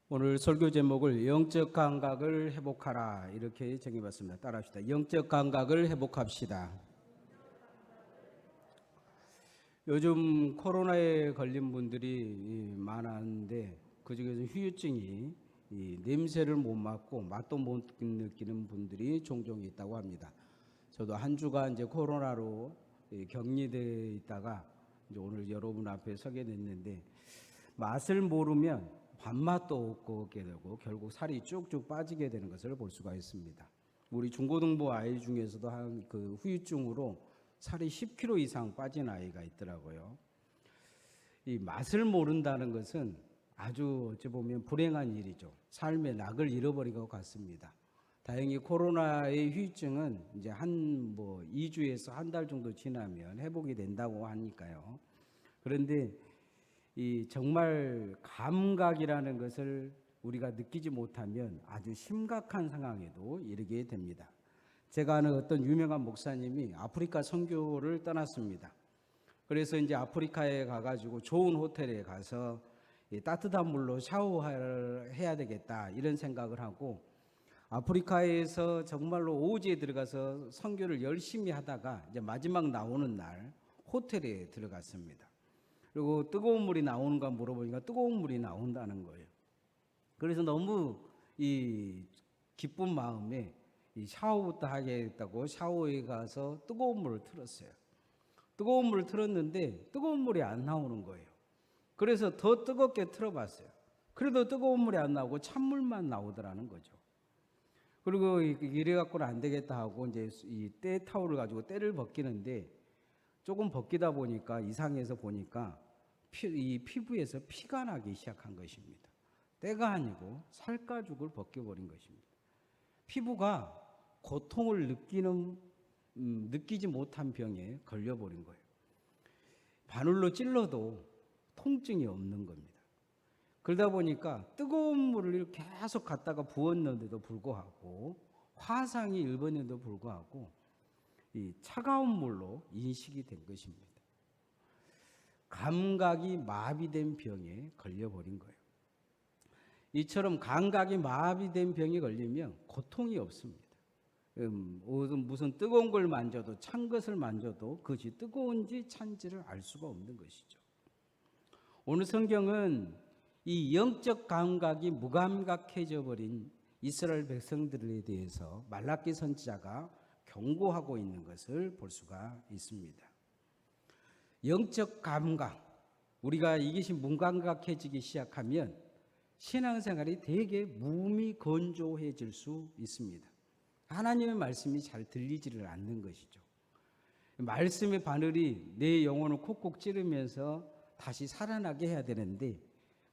오늘 설교 제목을 영적 감각을 회복하라 이렇게 정해봤습니다. 따라합시다. 영적 감각을 회복합시다. 요즘 코로나에 걸린 분들이 많았는데 그중에서 후유증이 냄새를 못 맡고 맛도 못 느끼는 분들이 종종 있다고 합니다. 저도 한 주간 이제 코로나로 격리되어 있다가 이제 오늘 여러분 앞에 서게 됐는데 맛을 모르면 밥맛도 없게 되고 결국 살이 쭉쭉 빠지게 되는 것을 볼 수가 있습니다. 우리 중고등부 아이 중에서도 한 그 후유증으로 살이 10kg 이상 빠진 아이가 있더라고요. 이 맛을 모른다는 것은 아주 어찌 보면 불행한 일이죠. 삶의 낙을 잃어버린 것 같습니다. 다행히 코로나의 후유증은 이제 한 2주에서 한 달 정도 지나면 회복이 된다고 하니까요. 그런데 이 정말 감각이라는 것을 우리가 느끼지 못하면 아주 심각한 상황에도 이르게 됩니다. 제가 아는 어떤 유명한 목사님이 아프리카 선교를 떠났습니다. 그래서 이제 아프리카에 가가지고 좋은 호텔에 가서 따뜻한 물로 샤워를 해야 되겠다 이런 생각을 하고 아프리카에서 정말로 오지에 들어가서 선교를 열심히 하다가 이제 마지막 나오는 날 호텔에 들어갔습니다. 그리고 뜨거운 물이 나오는가 물어보니까 뜨거운 물이 나온다는 거예요. 그래서 너무 이 기쁜 마음에 이 샤워부터 하겠다고 샤워에 가서 뜨거운 물을 틀었어요. 뜨거운 물을 틀었는데 뜨거운 물이 안 나오는 거예요. 그래서 더 뜨겁게 틀어봤어요. 그래도 뜨거운 물이 안 나오고 찬물만 나오더라는 거죠. 그리고 이래갖고는 안 되겠다 하고 이제 이 때 타올을 가지고 때를 벗기는데 조금 벗기다 보니까 이상해서 보니까 이 피부에서 피가 나기 시작한 것입니다. 때가 아니고 살가죽을 벗겨버린 것입니다. 피부가 고통을 느끼지 못한 병에 걸려버린 거예요. 바늘로 찔러도 통증이 없는 겁니다. 그러다 보니까 뜨거운 물을 계속 갖다가 부었는데도 불구하고 화상이 일본에도 불구하고 이 차가운 물로 인식이 된 것입니다. 감각이 마비된 병에 걸려버린 거예요. 이처럼 감각이 마비된 병에 걸리면 고통이 없습니다. 무슨 뜨거운 걸 만져도 찬 것을 만져도 그것이 뜨거운지 찬지를 알 수가 없는 것이죠. 오늘 성경은 이 영적 감각이 무감각해져 버린 이스라엘 백성들에 대해서 말라기 선지자가 경고하고 있는 것을 볼 수가 있습니다. 영적 감각, 우리가 이것이 무감각해지기 시작하면 신앙생활이 되게 무미건조해질 수 있습니다. 하나님의 말씀이 잘 들리지를 않는 것이죠. 말씀의 바늘이 내 영혼을 콕콕 찌르면서 다시 살아나게 해야 되는데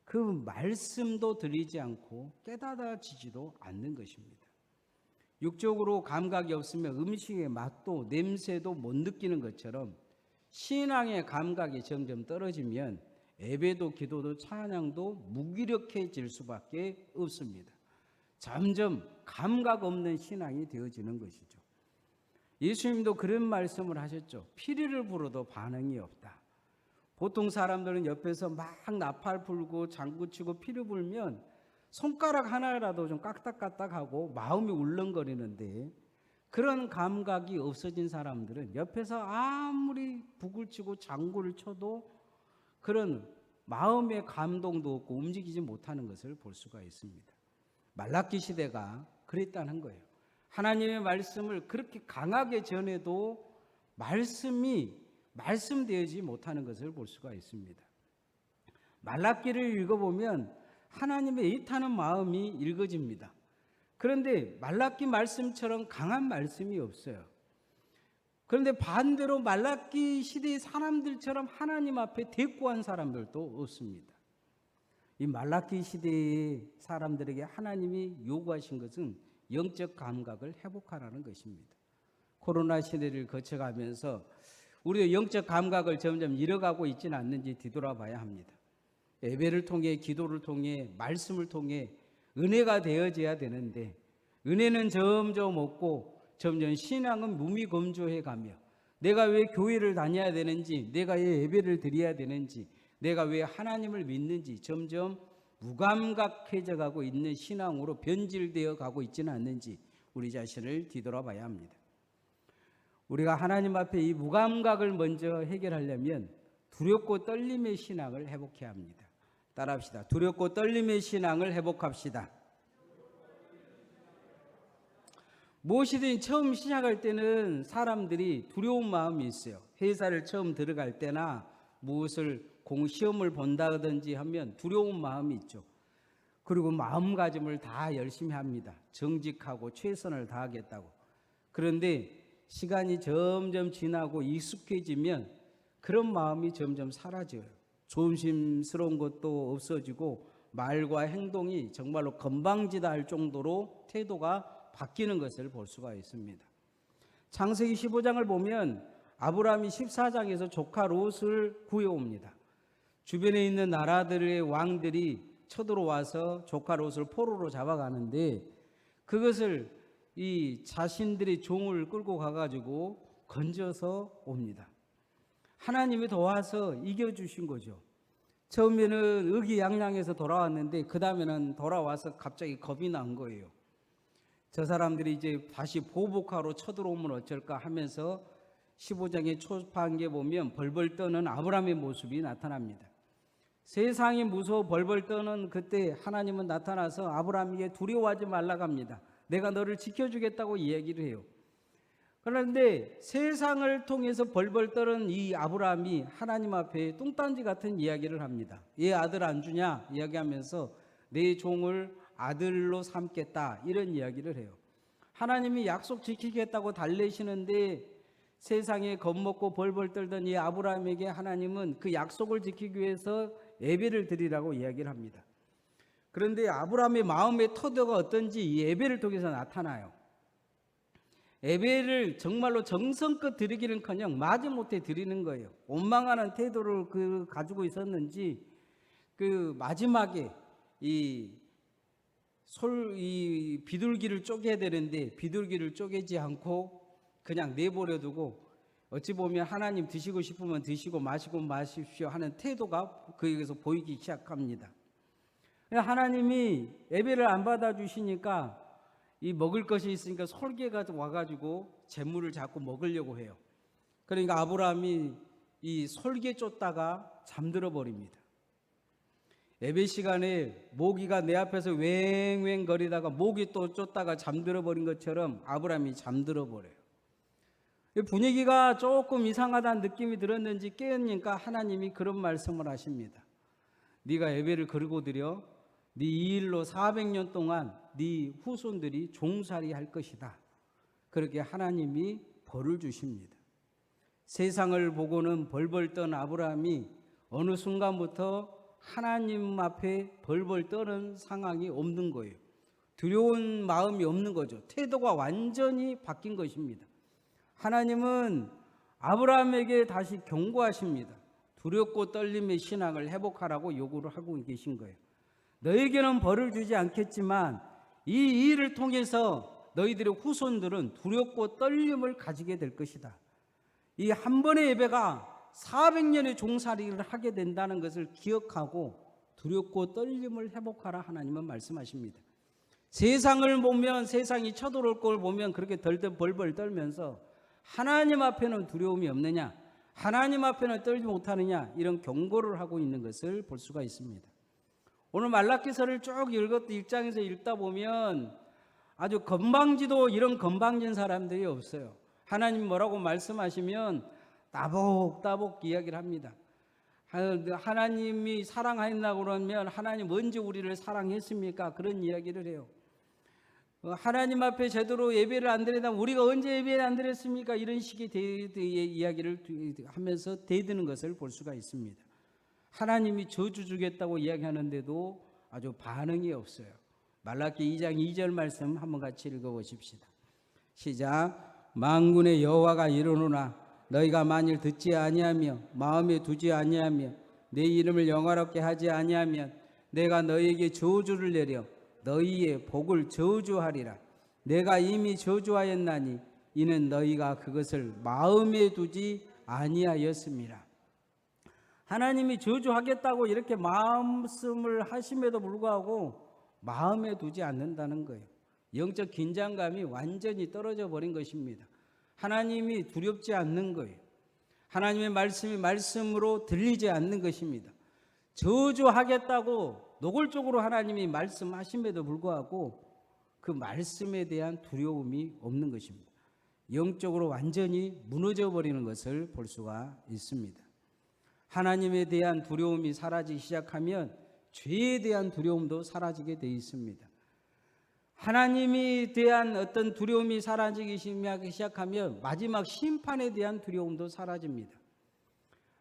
그 말씀도 들리지 않고 깨닫아지지도 않는 것입니다. 육적으로 감각이 없으면 음식의 맛도 냄새도 못 느끼는 것처럼 신앙의 감각이 점점 떨어지면 예배도 기도도 찬양도 무기력해질 수밖에 없습니다. 점점 감각 없는 신앙이 되어지는 것이죠. 예수님도 그런 말씀을 하셨죠. 피리를 불어도 반응이 없다. 보통 사람들은 옆에서 막 나팔 불고 장구치고 피를 불면 손가락 하나라도 좀 까딱까딱하고 마음이 울렁거리는데 그런 감각이 없어진 사람들은 옆에서 아무리 북을 치고 장구를 쳐도 그런 마음의 감동도 없고 움직이지 못하는 것을 볼 수가 있습니다. 말라기 시대가 그랬다는 거예요. 하나님의 말씀을 그렇게 강하게 전해도 말씀이 말씀되지 못하는 것을 볼 수가 있습니다. 말라기를 읽어보면 하나님의 애타는 마음이 읽어집니다. 그런데 말라기 말씀처럼 강한 말씀이 없어요. 그런데 반대로 말라기 시대의 사람들처럼 하나님 앞에 대꾸한 사람들도 없습니다. 이 말라기 시대의 사람들에게 하나님이 요구하신 것은 영적 감각을 회복하라는 것입니다. 코로나 시대를 거쳐가면서 우리의 영적 감각을 점점 잃어가고 있지는 않는지 뒤돌아봐야 합니다. 예배를 통해 기도를 통해 말씀을 통해 은혜가 되어져야 되는데 은혜는 점점 없고 점점 신앙은 무미건조해 가며 내가 왜 교회를 다녀야 되는지 내가 왜 예배를 드려야 되는지 내가 왜 하나님을 믿는지 점점 무감각해져 가고 있는 신앙으로 변질되어 가고 있지는 않는지 우리 자신을 뒤돌아봐야 합니다. 우리가 하나님 앞에 이 무감각을 먼저 해결하려면 두렵고 떨림의 신앙을 회복해야 합니다. 따라합시다. 두렵고 떨림의 신앙을 회복합시다. 무엇이든 처음 시작할 때는 사람들이 두려운 마음이 있어요. 회사를 처음 들어갈 때나 무엇을 시험을 본다든지 하면 두려운 마음이 있죠. 그리고 마음가짐을 다 열심히 합니다. 정직하고 최선을 다하겠다고. 그런데 시간이 점점 지나고 익숙해지면 그런 마음이 점점 사라져요. 조심스러운 것도 없어지고 말과 행동이 정말로 건방지다 할 정도로 태도가 바뀌는 것을 볼 수가 있습니다. 창세기 15장을 보면 아브라함이 14장에서 조카 롯을 구해옵니다. 주변에 있는 나라들의 왕들이 쳐들어와서 조카 롯을 포로로 잡아가는데 그것을 이 자신들의 종을 끌고 가가지고 건져서 옵니다. 하나님이 도와서 이겨주신 거죠. 처음에는 의기양양해서 돌아왔는데 그 다음에는 돌아와서 갑자기 겁이 난 거예요. 저 사람들이 이제 다시 보복하러 쳐들어오면 어쩔까 하면서 15장의 초반기에 보면 벌벌 떠는 아브라함의 모습이 나타납니다. 세상이 무서워 벌벌 떠는 그때 하나님은 나타나서 아브라함에게 두려워하지 말라고 합니다. 내가 너를 지켜주겠다고 이야기를 해요. 그런데 세상을 통해서 벌벌 떠는 이 아브라함이 하나님 앞에 뚱딴지 같은 이야기를 합니다. 얘 아들 안 주냐 이야기하면서 내 종을 아들로 삼겠다 이런 이야기를 해요. 하나님이 약속 지키겠다고 달래시는데 세상에 겁먹고 벌벌 떨던 이 아브라함에게 하나님은 그 약속을 지키기 위해서 예배를 드리라고 이야기를 합니다. 그런데 아브라함의 마음의 터도가 어떤지 이 예배를 통해서 나타나요. 예배를 정말로 정성껏 드리기는커녕 마지못해 드리는 거예요. 원망하는 태도를 가지고 있었는지 그 마지막에 이 비둘기를 쪼개야 되는데 비둘기를 쪼개지 않고 그냥 내버려 두고 어찌 보면 하나님 드시고 싶으면 드시고 마시고 마십시오 하는 태도가 그에게서 보이기 시작합니다. 하나님이 예배를 안 받아주시니까 이 먹을 것이 있으니까 솔개가 와가지고 재물을 자꾸 먹으려고 해요. 그러니까 아브라함이 이 솔개 쫓다가 잠들어 버립니다. 예배 시간에 모기가 내 앞에서 웽웽 거리다가 모기 또 쫓다가 잠들어 버린 것처럼 아브라함이 잠들어 버려요. 분위기가 조금 이상하다는 느낌이 들었는지 깨우니까 하나님이 그런 말씀을 하십니다. 네가 예배를 그러고 드려 네 이 일로 400년 동안 네 후손들이 종살이 할 것이다. 그렇게 하나님이 벌을 주십니다. 세상을 보고는 벌벌 떤 아브라함이 어느 순간부터 하나님 앞에 벌벌 떠는 상황이 없는 거예요. 두려운 마음이 없는 거죠. 태도가 완전히 바뀐 것입니다. 하나님은 아브라함에게 다시 경고하십니다. 두렵고 떨림의 신앙을 회복하라고 요구를 하고 계신 거예요. 너에게는 벌을 주지 않겠지만 이 일을 통해서 너희들의 후손들은 두렵고 떨림을 가지게 될 것이다. 이 한 번의 예배가 400년의 종살이를 하게 된다는 것을 기억하고 두렵고 떨림을 회복하라 하나님은 말씀하십니다. 세상을 보면 세상이 쳐들어올 걸 보면 그렇게 벌벌 떨면서 하나님 앞에는 두려움이 없느냐, 하나님 앞에는 떨지 못하느냐 이런 경고를 하고 있는 것을 볼 수가 있습니다. 오늘 말라기서를 쭉 일장에서 읽다 보면 아주 건방지도 이런 건방진 사람들이 없어요. 하나님 뭐라고 말씀하시면 따복따복 이야기를 합니다. 하나님이 사랑하신다고 그러면 하나님 언제 우리를 사랑했습니까? 그런 이야기를 해요. 하나님 앞에 제대로 예배를 안 드리다 우리가 언제 예배를 안 드렸습니까? 이런 식의 이야기를 하면서 대드는 것을 볼 수가 있습니다. 하나님이 저주 주겠다고 이야기하는데도 아주 반응이 없어요. 말라기 2장 2절 말씀 한번 같이 읽어보십시다. 시작. 만군의 여호와가 이르노라 너희가 만일 듣지 아니하며 마음에 두지 아니하며 내 이름을 영화롭게 하지 아니하면 내가 너희에게 저주를 내려 너희의 복을 저주하리라. 내가 이미 저주하였나니 이는 너희가 그것을 마음에 두지 아니하였음이라. 하나님이 저주하겠다고 이렇게 말씀을 하심에도 불구하고 마음에 두지 않는다는 거예요. 영적 긴장감이 완전히 떨어져 버린 것입니다. 하나님이 두렵지 않는 거예요. 하나님의 말씀이 말씀으로 들리지 않는 것입니다. 저주하겠다고 노골적으로 하나님이 말씀하심에도 불구하고 그 말씀에 대한 두려움이 없는 것입니다. 영적으로 완전히 무너져 버리는 것을 볼 수가 있습니다. 하나님에 대한 두려움이 사라지기 시작하면 죄에 대한 두려움도 사라지게 되어 있습니다. 하나님에 대한 어떤 두려움이 사라지기 시작하면 마지막 심판에 대한 두려움도 사라집니다.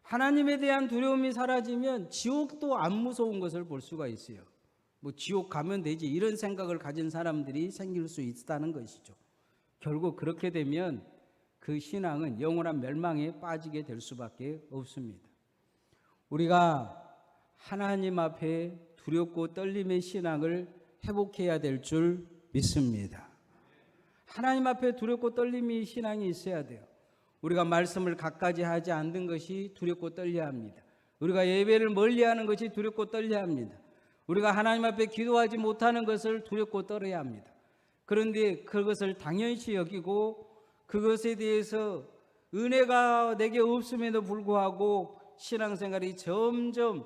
하나님에 대한 두려움이 사라지면 지옥도 안 무서운 것을 볼 수가 있어요. 뭐 지옥 가면 되지 이런 생각을 가진 사람들이 생길 수 있다는 것이죠. 결국 그렇게 되면 그 신앙은 영원한 멸망에 빠지게 될 수밖에 없습니다. 우리가 하나님 앞에 두렵고 떨림의 신앙을 회복해야 될 줄 믿습니다. 하나님 앞에 두렵고 떨림의 신앙이 있어야 돼요. 우리가 말씀을 갖가지 하지 않는 것이 두렵고 떨려야 합니다. 우리가 예배를 멀리하는 것이 두렵고 떨려야 합니다. 우리가 하나님 앞에 기도하지 못하는 것을 두렵고 떨어야 합니다. 그런데 그것을 당연시 여기고 그것에 대해서 은혜가 내게 없음에도 불구하고 신앙생활이 점점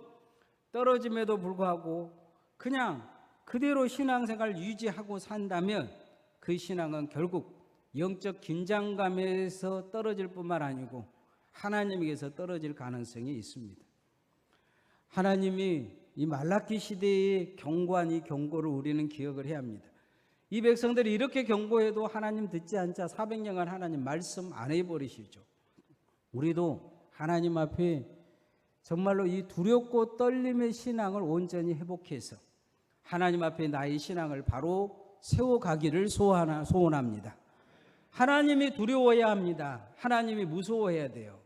떨어짐에도 불구하고 그냥 그대로 신앙생활을 유지하고 산다면 그 신앙은 결국 영적 긴장감에서 떨어질 뿐만 아니고 하나님에게서 떨어질 가능성이 있습니다. 하나님이 이 말라기 시대의 경고한 이 경고를 우리는 기억을 해야 합니다. 이 백성들이 이렇게 경고해도 하나님 듣지 않자 400년간 하나님 말씀 안 해버리시죠. 우리도 하나님 앞에 정말로 이 두렵고 떨림의 신앙을 온전히 회복해서 하나님 앞에 나의 신앙을 바로 세워가기를 소원합니다. 하나님이 두려워야 합니다. 하나님이 무서워해야 돼요.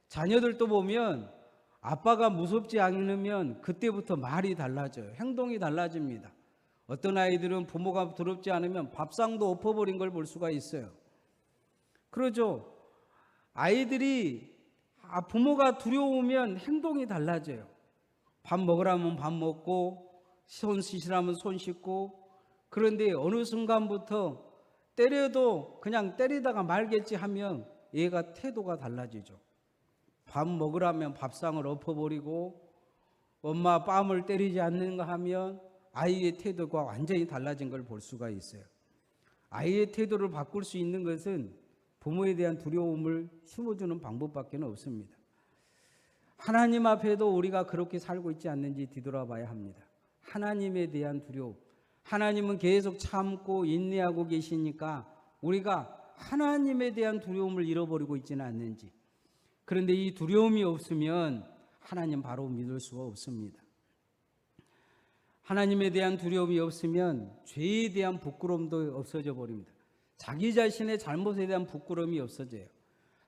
자녀들도 보면 아빠가 무섭지 않으면 그때부터 말이 달라져요. 행동이 달라집니다. 어떤 아이들은 부모가 두렵지 않으면 밥상도 엎어버린 걸 볼 수가 있어요. 그러죠. 아이들이 부모가 두려우면 행동이 달라져요. 밥 먹으라면 밥 먹고 손 씻으라면 손 씻고, 그런데 어느 순간부터 때려도 그냥 때리다가 말겠지 하면 얘가 태도가 달라지죠. 밥 먹으라면 밥상을 엎어버리고 엄마 뺨을 때리지 않는가 하면 아이의 태도가 완전히 달라진 걸 볼 수가 있어요. 아이의 태도를 바꿀 수 있는 것은 부모에 대한 두려움을 심어주는 방법밖에 없습니다. 하나님 앞에도 우리가 그렇게 살고 있지 않는지 뒤돌아봐야 합니다. 하나님에 대한 두려움, 하나님은 계속 참고 인내하고 계시니까 우리가 하나님에 대한 두려움을 잃어버리고 있지는 않는지. 그런데 이 두려움이 없으면 하나님 바로 믿을 수가 없습니다. 하나님에 대한 두려움이 없으면 죄에 대한 부끄러움도 없어져 버립니다. 자기 자신의 잘못에 대한 부끄러움이 없어져요.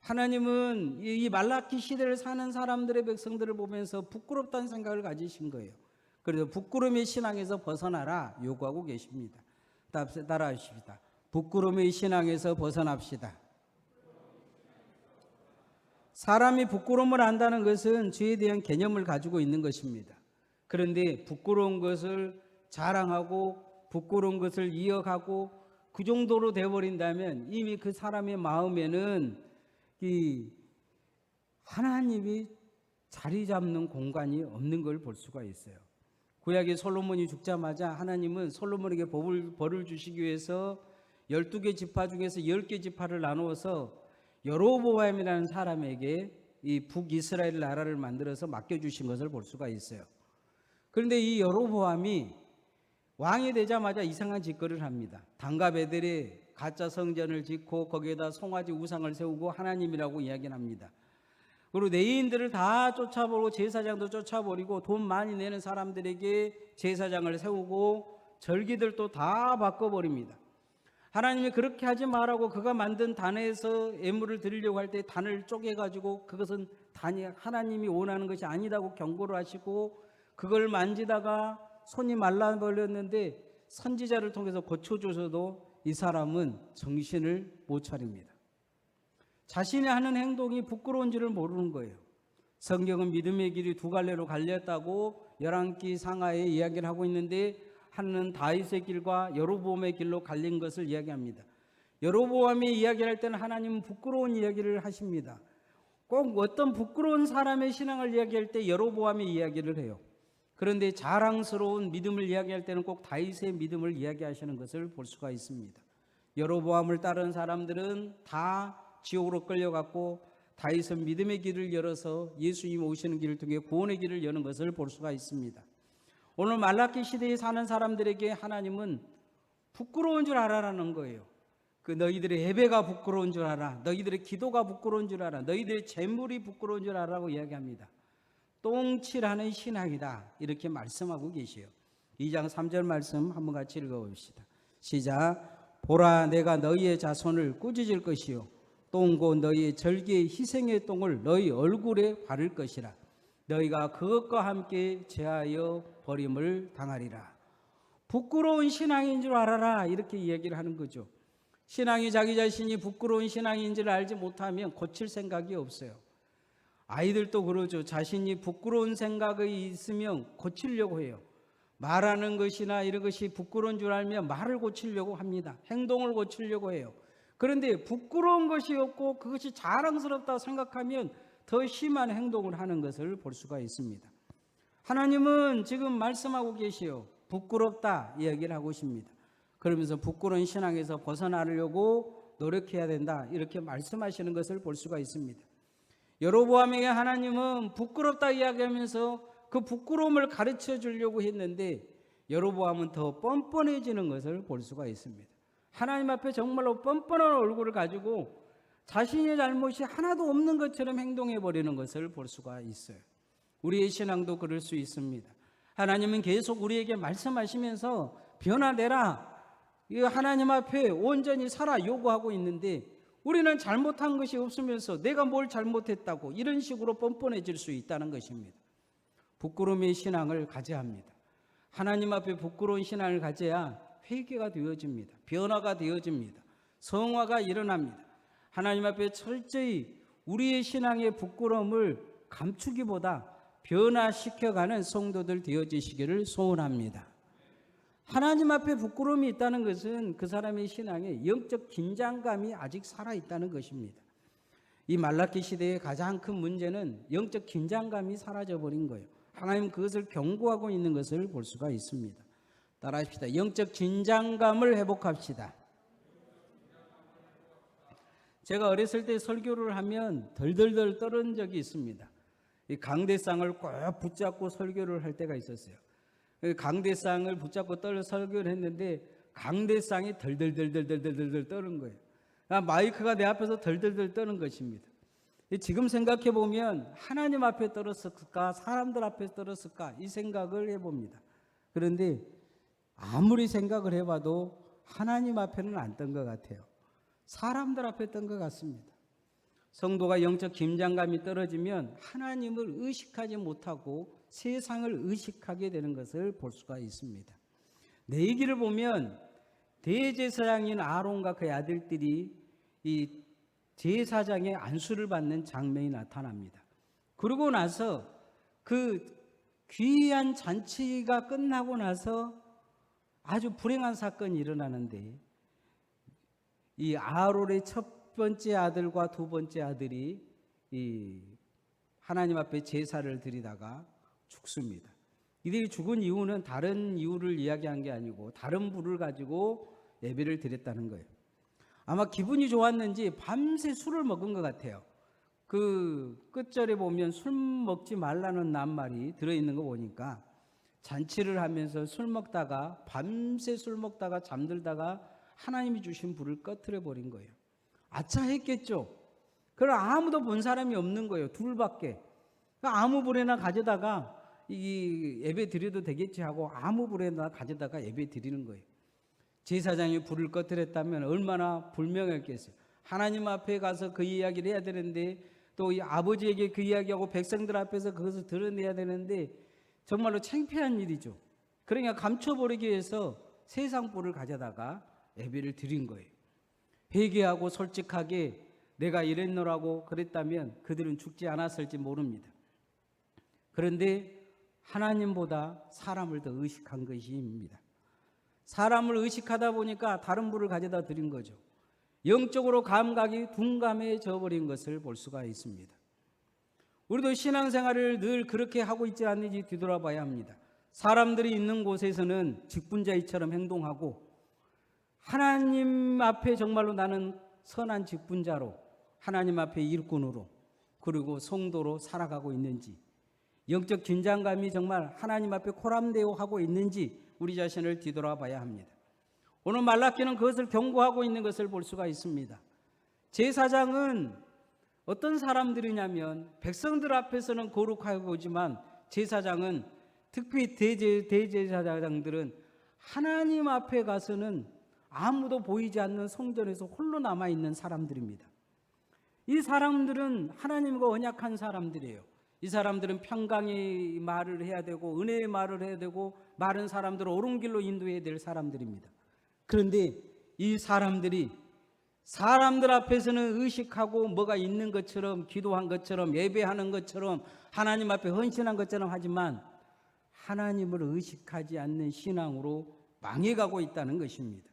하나님은 이 말라기 시대를 사는 사람들의 백성들을 보면서 부끄럽다는 생각을 가지신 거예요. 그래서 부끄러움의 신앙에서 벗어나라 요구하고 계십니다. 따라하십시다. 부끄러움의 신앙에서 벗어납시다. 사람이 부끄러움을 안다는 것은 죄에 대한 개념을 가지고 있는 것입니다. 그런데 부끄러운 것을 자랑하고 부끄러운 것을 이어가고 그 정도로 되어버린다면 이미 그 사람의 마음에는 이 하나님이 자리 잡는 공간이 없는 걸 볼 수가 있어요. 구약의 솔로몬이 죽자마자 하나님은 솔로몬에게 벌을 주시기 위해서 12개 지파 중에서 10개 지파를 나누어서 여로보암이라는 사람에게 이 북이스라엘 나라를 만들어서 맡겨주신 것을 볼 수가 있어요. 그런데 이 여로보암이 왕이 되자마자 이상한 짓거리를 합니다. 단과 베델에 가짜 성전을 짓고 거기에다 송아지 우상을 세우고 하나님이라고 이야기를 합니다. 그리고 레위인들을 다 쫓아버리고 제사장도 쫓아버리고 돈 많이 내는 사람들에게 제사장을 세우고 절기들도 다 바꿔버립니다. 하나님이 그렇게 하지 말라고 그가 만든 단에서 예물을 드리려고 할 때 단을 쪼개가지고 그것은 단이 하나님이 원하는 것이 아니라고 경고를 하시고 그걸 만지다가 손이 말라버렸는데 선지자를 통해서 고쳐줘서도 이 사람은 정신을 못 차립니다. 자신이 하는 행동이 부끄러운 줄을 모르는 거예요. 성경은 믿음의 길이 두 갈래로 갈렸다고 열왕기 상하에 이야기를 하고 있는데, 하나는 다윗의 길과 여로보암의 길로 갈린 것을 이야기합니다. 여로보암이 이야기할 때는 하나님은 부끄러운 이야기를 하십니다. 꼭 어떤 부끄러운 사람의 신앙을 이야기할 때 여로보암의 이야기를 해요. 그런데 자랑스러운 믿음을 이야기할 때는 꼭 다윗의 믿음을 이야기하시는 것을 볼 수가 있습니다. 여로보암을 따르는 사람들은 다 지옥으로 끌려갔고, 다윗은 믿음의 길을 열어서 예수님 오시는 길을 통해 구원의 길을 여는 것을 볼 수가 있습니다. 오늘 말라기 시대에 사는 사람들에게 하나님은 부끄러운 줄 알아라는 거예요. 그 너희들의 예배가 부끄러운 줄 알아, 너희들의 기도가 부끄러운 줄 알아, 너희들의 재물이 부끄러운 줄 알아라고 이야기합니다. 똥칠하는 신앙이다, 이렇게 말씀하고 계시요. 2장 3절 말씀 한번 같이 읽어봅시다. 시작. 보라, 내가 너희의 자손을 꾸짖을 것이요 똥고 너희의 절기의 희생의 똥을 너희 얼굴에 바를 것이라. 너희가 그것과 함께 제하여 버림을 당하리라. 부끄러운 신앙인 줄 알아라, 이렇게 이야기를 하는 거죠. 신앙이 자기 자신이 부끄러운 신앙인지를 알지 못하면 고칠 생각이 없어요. 아이들도 그러죠. 자신이 부끄러운 생각이 있으면 고치려고 해요. 말하는 것이나 이런 것이 부끄러운 줄 알면 말을 고치려고 합니다. 행동을 고치려고 해요. 그런데 부끄러운 것이 없고 그것이 자랑스럽다고 생각하면 더 심한 행동을 하는 것을 볼 수가 있습니다. 하나님은 지금 말씀하고 계시요. 부끄럽다 이야기를 하고 있습니다. 그러면서 부끄러운 신앙에서 벗어나려고 노력해야 된다, 이렇게 말씀하시는 것을 볼 수가 있습니다. 여로보암에게 하나님은 부끄럽다 이야기하면서 그 부끄러움을 가르쳐 주려고 했는데, 여로보암은 더 뻔뻔해지는 것을 볼 수가 있습니다. 하나님 앞에 정말로 뻔뻔한 얼굴을 가지고 자신의 잘못이 하나도 없는 것처럼 행동해 버리는 것을 볼 수가 있어요. 우리의 신앙도 그럴 수 있습니다. 하나님은 계속 우리에게 말씀하시면서 변화되라, 하나님 앞에 온전히 살아 요구하고 있는데, 우리는 잘못한 것이 없으면서 내가 뭘 잘못했다고 이런 식으로 뻔뻔해질 수 있다는 것입니다. 부끄러움의 신앙을 가져야 합니다. 하나님 앞에 부끄러운 신앙을 가져야 회개가 되어집니다. 변화가 되어집니다. 성화가 일어납니다. 하나님 앞에 철저히 우리의 신앙의 부끄러움을 감추기보다 변화시켜가는 성도들 되어지시기를 소원합니다. 하나님 앞에 부끄러움이 있다는 것은 그 사람의 신앙에 영적 긴장감이 아직 살아있다는 것입니다. 이 말라기 시대의 가장 큰 문제는 영적 긴장감이 사라져버린 거예요. 하나님 그것을 경고하고 있는 것을 볼 수가 있습니다. 따라합시다. 영적 긴장감을 회복합시다. 제가 어렸을 때 설교를 하면 덜덜덜 떨은 적이 있습니다. 이 강대상을 꼭 붙잡고 설교를 할 때가 있었어요. 강대상을 붙잡고 떨어 설교를 했는데 강대상이 덜덜덜덜덜덜 떠는 거예요. 마이크가 내 앞에서 덜덜덜 떠는 것입니다. 지금 생각해 보면 하나님 앞에 떨었을까, 사람들 앞에 떨었을까, 이 생각을 해봅니다. 그런데 아무리 생각을 해봐도 하나님 앞에는 안 떤 것 같아요. 사람들 앞에 떤 것 같습니다. 성도가 영적 긴장감이 떨어지면 하나님을 의식하지 못하고 세상을 의식하게 되는 것을 볼 수가 있습니다. 레위기를 보면 대제사장인 아론과 그의 아들들이 이 제사장의 안수를 받는 장면이 나타납니다. 그러고 나서 그 귀한 잔치가 끝나고 나서 아주 불행한 사건이 일어나는데, 이 아론의 첫 번째 아들과 두 번째 아들이 이 하나님 앞에 제사를 드리다가 죽습니다. 이들이 죽은 이유는 다른 이유를 이야기한 게 아니고 다른 불을 가지고 예배를 드렸다는 거예요. 아마 기분이 좋았는지 밤새 술을 먹은 것 같아요. 그 끝절에 보면 술 먹지 말라는 낱말이 들어있는 거 보니까 잔치를 하면서 술 먹다가 밤새 술 먹다가 잠들다가 하나님이 주신 불을 꺼트려 버린 거예요. 아차 했겠죠. 그럼 아무도 본 사람이 없는 거예요. 둘밖에. 아무 불에나 가져다가 이 예배 드려도 되겠지 하고 아무 불에나 가져다가 예배 드리는 거예요. 제사장이 불을 꺼뜨렸다면 얼마나 불명했겠어요. 하나님 앞에 가서 그 이야기를 해야 되는데, 또 이 아버지에게 그 이야기하고 백성들 앞에서 그것을 드러내야 되는데 정말로 창피한 일이죠. 그러니까 감춰버리기 위해서 세상 불을 가져다가 예배를 드린 거예요. 회개하고 솔직하게 내가 이랬노라고 그랬다면 그들은 죽지 않았을지 모릅니다. 그런데 하나님보다 사람을 더 의식한 것입니다. 사람을 의식하다 보니까 다른 분을 가져다 드린 거죠. 영적으로 감각이 둔감해져 버린 것을 볼 수가 있습니다. 우리도 신앙생활을 늘 그렇게 하고 있지 않는지 뒤돌아봐야 합니다. 사람들이 있는 곳에서는 직분자처럼 행동하고 하나님 앞에 정말로 나는 선한 직분자로, 하나님 앞에 일꾼으로, 그리고 성도로 살아가고 있는지, 영적 긴장감이 정말 하나님 앞에 코람되어 하고 있는지 우리 자신을 뒤돌아봐야 합니다. 오늘 말라기는 그것을 경고하고 있는 것을 볼 수가 있습니다. 제사장은 어떤 사람들이냐면 백성들 앞에서는 거룩하고 오지만 제사장은, 특히 대제사장들은 하나님 앞에 가서는 아무도 보이지 않는 성전에서 홀로 남아있는 사람들입니다. 이 사람들은 하나님과 언약한 사람들이에요. 이 사람들은 평강의 말을 해야 되고 은혜의 말을 해야 되고 많은 사람들을 옳은 길로 인도해야 될 사람들입니다. 그런데 이 사람들이 사람들 앞에서는 의식하고 뭐가 있는 것처럼, 기도한 것처럼, 예배하는 것처럼, 하나님 앞에 헌신한 것처럼 하지만 하나님을 의식하지 않는 신앙으로 망해가고 있다는 것입니다.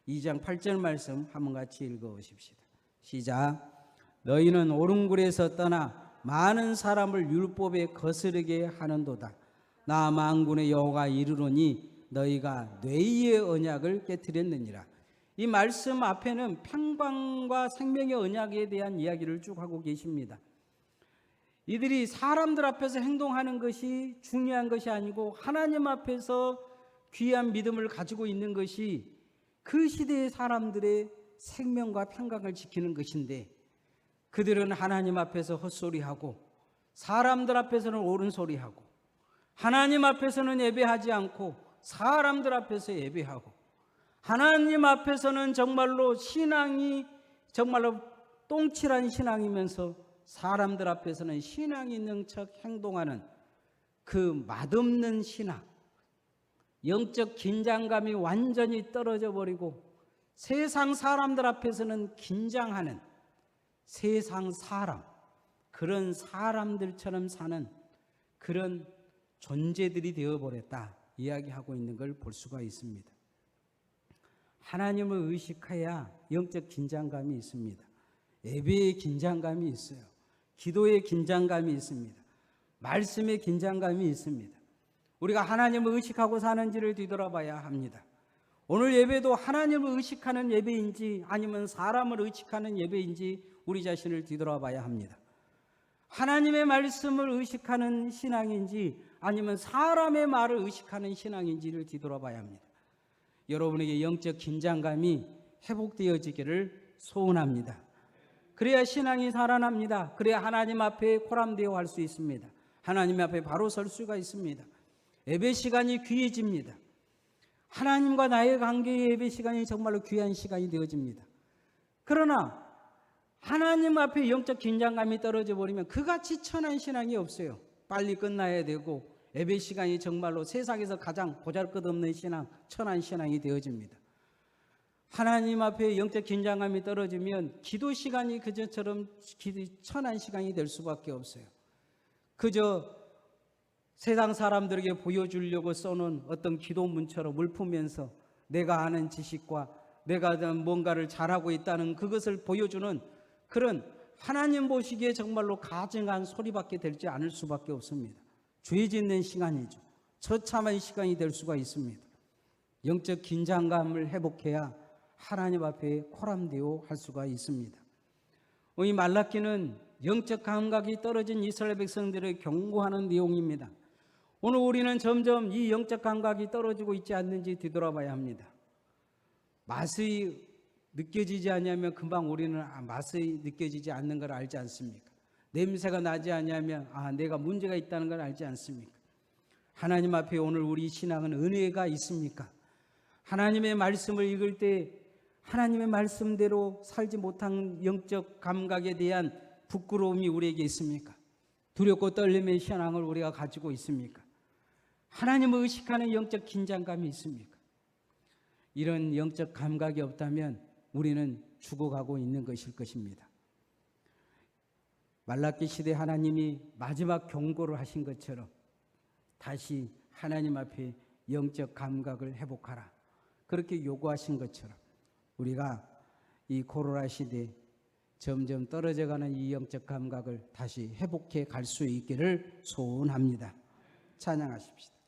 2장 8절 말씀 한번 같이 읽어보십시다. 시작. 너희는 옳은 길에서 떠나 많은 사람을 율법에 거스르게 하는도다. 나 만군의 여호와가 이르노니 너희가 뇌의 언약을 깨뜨렸느니라. 이 말씀 앞에는 평강과 생명의 언약에 대한 이야기를 쭉 하고 계십니다. 이들이 사람들 앞에서 행동하는 것이 중요한 것이 아니고 하나님 앞에서 귀한 믿음을 가지고 있는 것이 그 시대의 사람들의 생명과 평강을 지키는 것인데, 그들은 하나님 앞에서 헛소리하고 사람들 앞에서는 옳은 소리하고 하나님 앞에서는 예배하지 않고 사람들 앞에서 예배하고, 하나님 앞에서는 정말로 신앙이 정말로 똥칠한 신앙이면서 사람들 앞에서는 신앙이 있는 척 행동하는 그 맛없는 신앙, 영적 긴장감이 완전히 떨어져 버리고 세상 사람들 앞에서는 긴장하는 세상 사람, 그런 사람들처럼 사는 그런 존재들이 되어버렸다 이야기하고 있는 걸 볼 수가 있습니다. 하나님을 의식해야 영적 긴장감이 있습니다. 예배의 긴장감이 있어요. 기도의 긴장감이 있습니다. 말씀의 긴장감이 있습니다. 우리가 하나님을 의식하고 사는지를 뒤돌아봐야 합니다. 오늘 예배도 하나님을 의식하는 예배인지 아니면 사람을 의식하는 예배인지 우리 자신을 뒤돌아봐야 합니다. 하나님의 말씀을 의식하는 신앙인지 아니면 사람의 말을 의식하는 신앙인지를 뒤돌아봐야 합니다. 여러분에게 영적 긴장감이 회복되어지기를 소원합니다. 그래야 신앙이 살아납니다. 그래야 하나님 앞에 코람되어 할 수 있습니다. 하나님 앞에 바로 설 수가 있습니다. 예배 시간이 귀해집니다. 하나님과 나의 관계의 예배 시간이 정말로 귀한 시간이 되어집니다. 그러나 하나님 앞에 영적 긴장감이 떨어져 버리면 그같이 천한 신앙이 없어요. 빨리 끝나야 되고 예배 시간이 정말로 세상에서 가장 보잘것없는 신앙, 천한 신앙이 되어집니다. 하나님 앞에 영적 긴장감이 떨어지면 기도 시간이 그저처럼 천한 시간이 될 수밖에 없어요. 그저 세상 사람들에게 보여주려고 써놓은 어떤 기도문처럼 물품면서 내가 아는 지식과 내가 뭔가를 잘하고 있다는 그것을 보여주는 그런 하나님 보시기에 정말로 가증한 소리밖에 되지 않을 수밖에 없습니다. 죄 짓는 시간이죠. 처참한 시간이 될 수가 있습니다. 영적 긴장감을 회복해야 하나님 앞에 코람되어 할 수가 있습니다. 이 말라기는 영적 감각이 떨어진 이스라엘 백성들을 경고하는 내용입니다. 오늘 우리는 점점 이 영적 감각이 떨어지고 있지 않는지 뒤돌아봐야 합니다. 맛이 느껴지지 않으면 금방 우리는 맛이 느껴지지 않는 걸 알지 않습니까? 냄새가 나지 않으면 내가 문제가 있다는 걸 알지 않습니까? 하나님 앞에 오늘 우리 신앙은 은혜가 있습니까? 하나님의 말씀을 읽을 때 하나님의 말씀대로 살지 못한 영적 감각에 대한 부끄러움이 우리에게 있습니까? 두렵고 떨림의 신앙을 우리가 가지고 있습니까? 하나님을 의식하는 영적 긴장감이 있습니까? 이런 영적 감각이 없다면 우리는 죽어가고 있는 것일 것입니다. 말라기 시대 하나님이 마지막 경고를 하신 것처럼 다시 하나님 앞에 영적 감각을 회복하라, 그렇게 요구하신 것처럼 우리가 이 코로나 시대에 점점 떨어져가는 이 영적 감각을 다시 회복해 갈 수 있기를 소원합니다. 찬양하십시다.